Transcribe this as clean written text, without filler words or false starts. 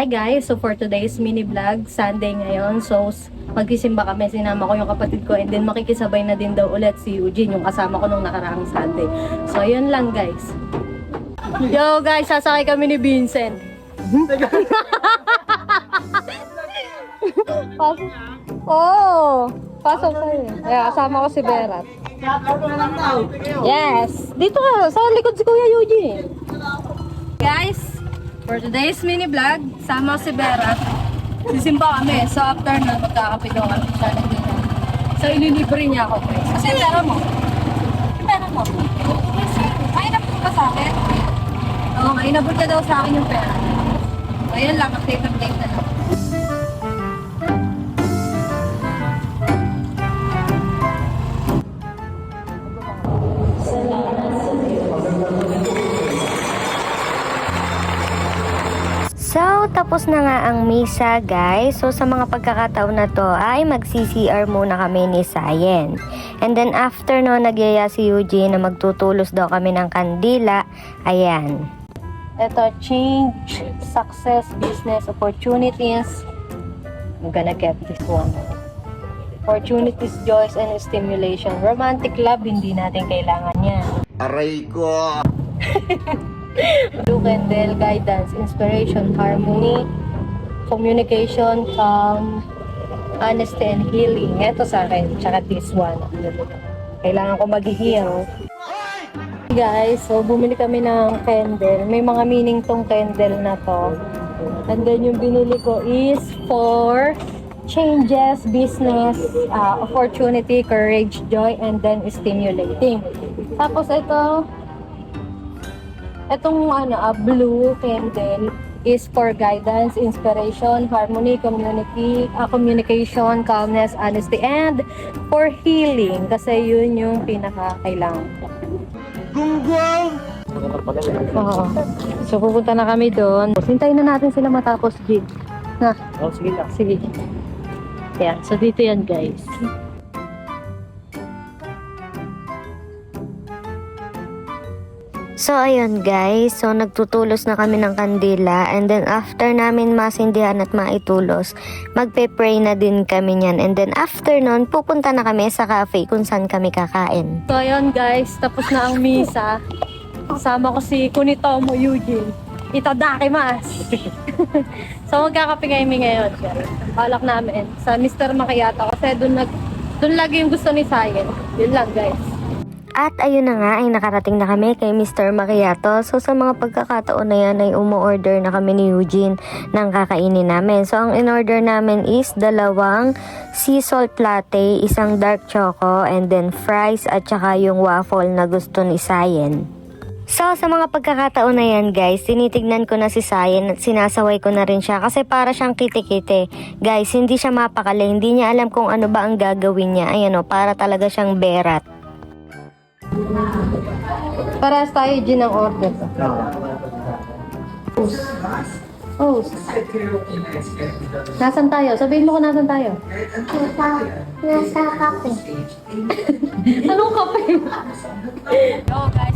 Hi guys, so for today's mini vlog, Sunday ngayon, so magsisimba kami, sinama ko yung kapatid ko and then makikisabay na din daw ulit si Eugene, yung kasama ko nung nakaraang Sunday. So yun lang guys. Yo guys, sasakay kami ni Vincent. Pasok. Oh, pasok tayo. Kaya kasama ko si Berat. Yes, dito ka, sa likod si Kuya Eugene. Guys, for today's mini vlog, sama si Berat. Sisimba kami. So after nun, magkakapigaw kami siya. So ililibre niya ako guys. Kasi yung pera mo. Yung pera mo. Ay, inabot ka sa akin? Oo, inabot ka daw sa akin yung pera. Ayun lang, update na lang. So, tapos na nga ang misa guys. So, sa mga pagkakataon na to ay mag-CCR muna kami ni Sayen. And then after no, nagyaya si Eugene na magtutulos daw kami ng kandila. Ayan. Ito, change, success, business, opportunities. I'm gonna get this one. Opportunities, joys, and stimulation. Romantic love, hindi natin kailangan yan. Aray ko! Blue candle, guidance, inspiration, harmony, communication, calm, honesty, and healing. Ito sa akin, tsaka this one. Kailangan ko mag-heal. Guys, so bumili kami ng candle. May mga meaning tong candle na to. And then yung binili ko is for changes, business, opportunity, courage, joy, and then stimulating. Tapos itong blue candle is for guidance, inspiration, harmony, communication, calmness, honesty, and for healing. Kasi yun yung pinaka-kailangan ko. Gunggong! Oo. So pupunta na kami doon. Hintayin na natin sila matapos, G. Na? Oh, sige lang. Sige. Yan. So dito yan, guys. So, ayun guys. So, nagtutulos na kami ng kandila. And then, after namin masindihan at maitulos, magpe-pray na din kami niyan. And then, after nun, pupunta na kami sa cafe kung saan kami kakain. So ayun, guys. Tapos na ang misa. Kasama ko si Kunitomo Eugene. Itadakimasu. So, magkakape kami ngayon, guys. Balak namin sa Mr. Macchiato. Kasi doon lagi yung gusto ni Sayen. Yun lang, guys. At ayun na nga ay nakarating na kami kay Mr. Macchiato. So sa mga pagkakataon na yan ay umu-order na kami ni Eugene ng kakainin namin. So ang in-order namin is 2 sea salt latte, 1 dark choco, and then fries at saka yung waffle na gusto ni Sayen. So sa mga pagkakataon na yan guys, tinitignan ko na si Sayen at sinasaway ko na rin siya kasi para siyang kite-kite. Guys, hindi siya mapakali, hindi niya alam kung ano ba ang gagawin niya. Ayan o, para talaga siyang berat. Parehas tayo din ang order. Host. Nasaan tayo? Sabihin mo kung nasaan tayo. Nasa kape. Anong kape? Yo guys.